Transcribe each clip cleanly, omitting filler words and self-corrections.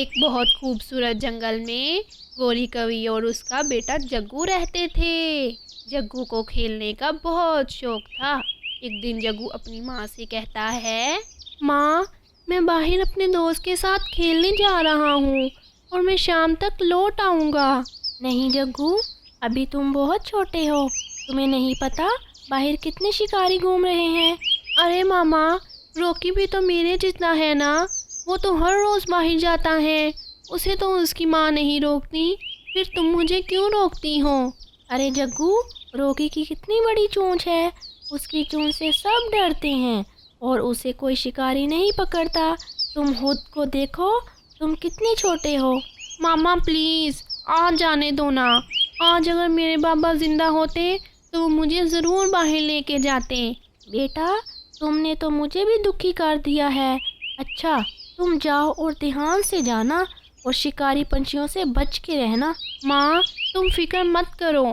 एक बहुत खूबसूरत जंगल में गोरी कवि और उसका बेटा जग्गू रहते थे। जग्गू को खेलने का बहुत शौक था। एक दिन जग्गू अपनी माँ से कहता है, माँ, मैं बाहर अपने दोस्त के साथ खेलने जा रहा हूँ और मैं शाम तक लौट आऊँगा। नहीं जग्गू, अभी तुम बहुत छोटे हो, तुम्हें नहीं पता बाहर कितने शिकारी घूम रहे हैं। अरे मामा, रॉकी भी तो मेरे जितना है ना, वो तो हर रोज़ बाहर जाता है, उसे तो उसकी माँ नहीं रोकती, फिर तुम मुझे क्यों रोकती हो? अरे जग्गू, रॉकी की कितनी बड़ी चोंच है, उसकी चोंच से सब डरते हैं और उसे कोई शिकारी नहीं पकड़ता। तुम खुद को देखो, तुम कितने छोटे हो। मामा प्लीज़ आज जाने दो ना। आज अगर मेरे बाबा जिंदा होते तो वो मुझे ज़रूर बाहर लेके जाते। बेटा, तुमने तो मुझे भी दुखी कर दिया है। अच्छा, तुम जाओ और ध्यान से जाना और शिकारी पंछियों से बच के रहना। माँ, तुम फिक्र मत करो,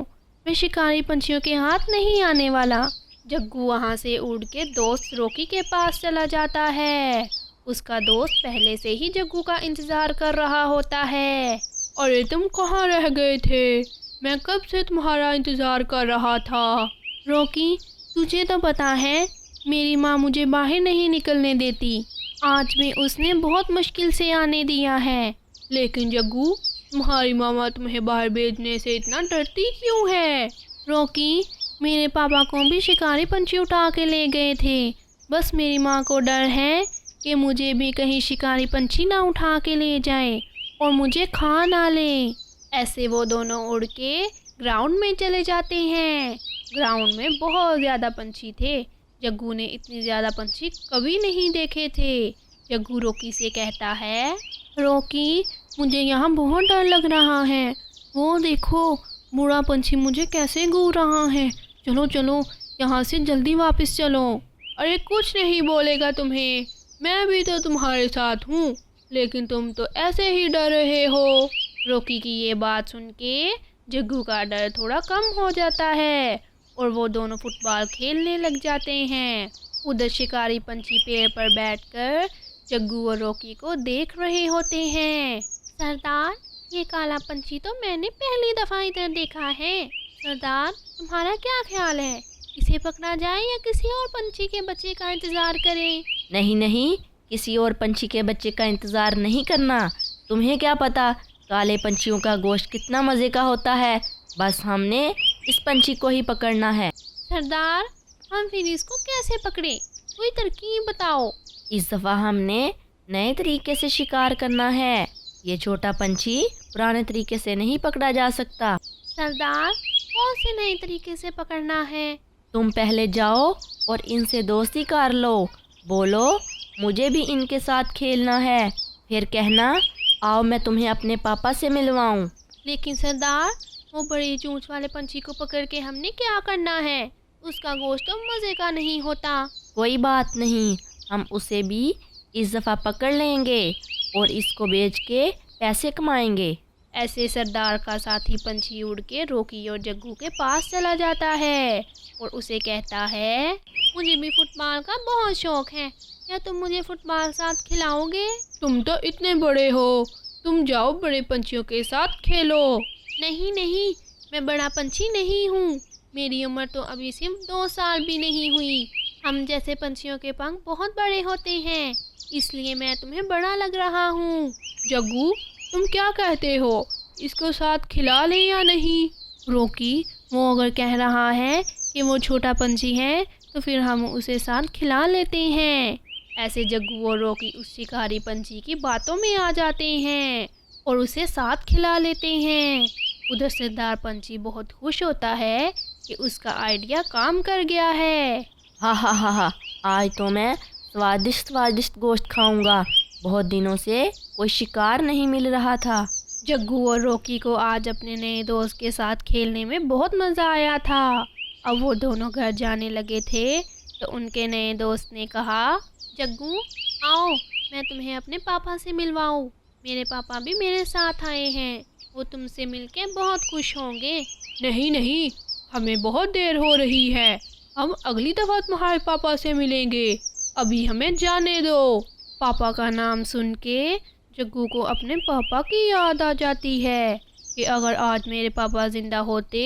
मैं शिकारी पंछियों के हाथ नहीं आने वाला। जग्गू वहाँ से उड़ के दोस्त रॉकी के पास चला जाता है। उसका दोस्त पहले से ही जग्गू का इंतज़ार कर रहा होता है। अरे तुम कहाँ रह गए थे? मैं कब से तुम्हारा इंतज़ार कर रहा था। रॉकी, तुझे तो पता है मेरी माँ मुझे बाहर नहीं निकलने देती। आज भी उसने बहुत मुश्किल से आने दिया है। लेकिन जग्गू, तुम्हारी मामा तुम्हें बाहर भेजने से इतना डरती क्यों है? रॉकी, मेरे पापा को भी शिकारी पंछी उठा के ले गए थे। बस मेरी माँ को डर है कि मुझे भी कहीं शिकारी पंछी ना उठा के ले जाए और मुझे खा ना ले। ऐसे वो दोनों उड़ के ग्राउंड में चले जाते हैं। ग्राउंड में बहुत ज़्यादा पंछी थे। जग्गू ने इतने ज़्यादा पंछी कभी नहीं देखे थे। जग्गू रॉकी से कहता है, रॉकी, मुझे यहाँ बहुत डर लग रहा है। वो देखो, बूढ़ा पंछी मुझे कैसे घूर रहा है। चलो चलो, यहाँ से जल्दी वापस चलो। अरे कुछ नहीं बोलेगा तुम्हें, मैं भी तो तुम्हारे साथ हूँ, लेकिन तुम तो ऐसे ही डर रहे हो। रॉकी की ये बात सुन के जग्गू का डर थोड़ा कम हो जाता है और वो दोनों फुटबॉल खेलने लग जाते हैं। उधर शिकारी पंछी पेड़ पर बैठकर जग्गू और रॉकी को देख रहे होते हैं। सरदार, ये काला पंछी तो मैंने पहली दफ़ा इधर देखा है। सरदार, तुम्हारा क्या ख्याल है, इसे पकड़ा जाए या किसी और पंछी के बच्चे का इंतज़ार करें? नहीं नहीं, किसी और पंछी के बच्चे का इंतज़ार नहीं करना। तुम्हें क्या पता काले पंछियों का गोश्त कितना मज़े का होता है। बस हमने इस पंछी को ही पकड़ना है। सरदार, हम फिर इसको कैसे पकड़े, कोई तरकीब बताओ। इस दफ़ा हमने नए तरीके से शिकार करना है। ये छोटा पंछी पुराने तरीके से नहीं पकड़ा जा सकता। सरदार, कौन से नए तरीके से पकड़ना है? तुम पहले जाओ और इनसे दोस्ती कर लो। बोलो, मुझे भी इनके साथ खेलना है। फिर कहना, आओ मैं तुम्हें अपने पापा से मिलवाऊं। लेकिन सरदार, वो बड़ी चोंच वाले पंछी को पकड़ के हमने क्या करना है? उसका गोश्त तो मज़े का नहीं होता। कोई बात नहीं, हम उसे भी इस दफ़ा पकड़ लेंगे और इसको बेच के पैसे कमाएंगे। ऐसे सरदार का साथी पंछी उड़ के रॉकी और जग्गू के पास चला जाता है और उसे कहता है, मुझे भी फुटबॉल का बहुत शौक है, क्या तुम मुझे फुटबॉल साथ खिलाओगे? तुम तो इतने बड़े हो, तुम जाओ बड़े पंछियों के साथ खेलो। नहीं नहीं, मैं बड़ा पंछी नहीं हूँ, मेरी उम्र तो अभी सिर्फ 2 साल भी नहीं हुई। हम जैसे पंछियों के पंख बहुत बड़े होते हैं, इसलिए मैं तुम्हें बड़ा लग रहा हूँ। जग्गू, तुम क्या कहते हो, इसको साथ खिला लें या नहीं? रॉकी, वो अगर कह रहा है कि वो छोटा पंछी है तो फिर हम उसे साथ खिला लेते हैं। ऐसे जग्गू और रॉकी उस शिकारी पंछी की बातों में आ जाते हैं और उसे साथ खिला लेते हैं। उधर सरदार पंछी बहुत खुश होता है कि उसका आइडिया काम कर गया है। हा हा हा हा, आज तो मैं स्वादिष्ट स्वादिष्ट गोश्त खाऊंगा। बहुत दिनों से कोई शिकार नहीं मिल रहा था। जग्गू और रॉकी को आज अपने नए दोस्त के साथ खेलने में बहुत मज़ा आया था। अब वो दोनों घर जाने लगे थे तो उनके नए दोस्त ने कहा, जग्गू आओ, मैं तुम्हें अपने पापा से मिलवाऊँ। मेरे पापा भी मेरे साथ आए हैं, वो तुमसे मिलके बहुत खुश होंगे। नहीं नहीं, हमें बहुत देर हो रही है, हम अगली दफ़ा तुम्हारे पापा से मिलेंगे, अभी हमें जाने दो। पापा का नाम सुन के जग्गू को अपने पापा की याद आ जाती है कि अगर आज मेरे पापा जिंदा होते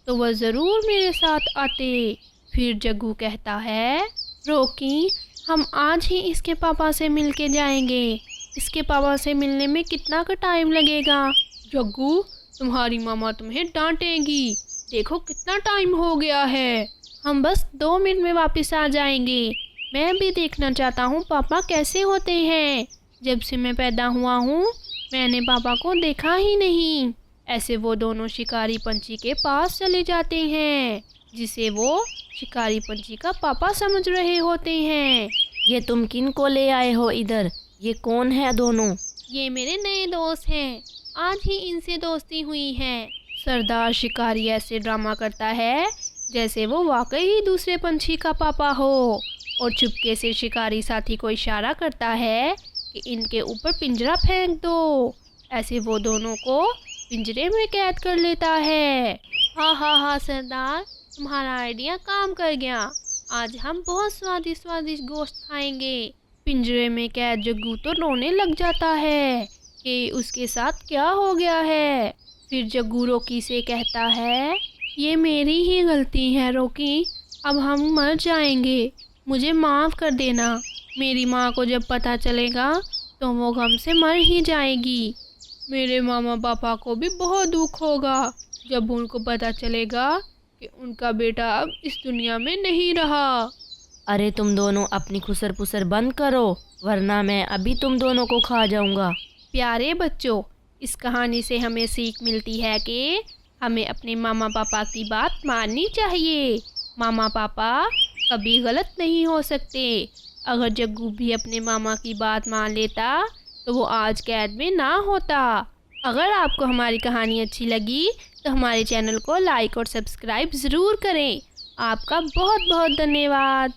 तो वह ज़रूर मेरे साथ आते। फिर जग्गू कहता है, रॉकी हम आज ही इसके पापा से मिल के जाएंगे। इसके पापा से मिलने में कितना का टाइम लगेगा? जग्गू तुम्हारी मामा तुम्हें डांटेगी, देखो कितना टाइम हो गया है। हम बस 2 मिनट में वापस आ जाएंगे। मैं भी देखना चाहता हूँ पापा कैसे होते हैं। जब से मैं पैदा हुआ हूँ मैंने पापा को देखा ही नहीं। ऐसे वो दोनों शिकारी पंछी के पास चले जाते हैं जिसे वो शिकारी पंछी का पापा समझ रहे होते हैं। ये तुम किन को ले आए हो इधर? ये कौन है दोनों? ये मेरे नए दोस्त हैं, आज ही इनसे दोस्ती हुई है। सरदार शिकारी ऐसे ड्रामा करता है जैसे वो वाकई ही दूसरे पंछी का पापा हो और चुपके से शिकारी साथी को इशारा करता है कि इनके ऊपर पिंजरा फेंक दो। ऐसे वो दोनों को पिंजरे में कैद कर लेता है। हा सरदार, तुम्हारा आइडिया काम कर गया। आज हम बहुत स्वादिष्ट स्वादिष्ट गोश्त खाएंगे। पिंजरे में कैद जग्गू तो रोने लग जाता है कि उसके साथ क्या हो गया है। फिर जग्गू रॉकी से कहता है, ये मेरी ही गलती है रॉकी, अब हम मर जाएंगे, मुझे माफ़ कर देना। मेरी माँ को जब पता चलेगा तो वो गम से मर ही जाएगी। मेरे मामा पापा को भी बहुत दुख होगा जब उनको पता चलेगा कि उनका बेटा अब इस दुनिया में नहीं रहा। अरे तुम दोनों अपनी खुसर पुसर बंद करो, वरना मैं अभी तुम दोनों को खा जाऊंगा। प्यारे बच्चों, इस कहानी से हमें सीख मिलती है कि हमें अपने मामा पापा की बात माननी चाहिए। मामा पापा कभी गलत नहीं हो सकते। अगर जग्गू भी अपने मामा की बात मान लेता तो वो आज कैद में ना होता। अगर आपको हमारी कहानी अच्छी लगी तो हमारे चैनल को लाइक और सब्सक्राइब ज़रूर करें। आपका बहुत बहुत धन्यवाद।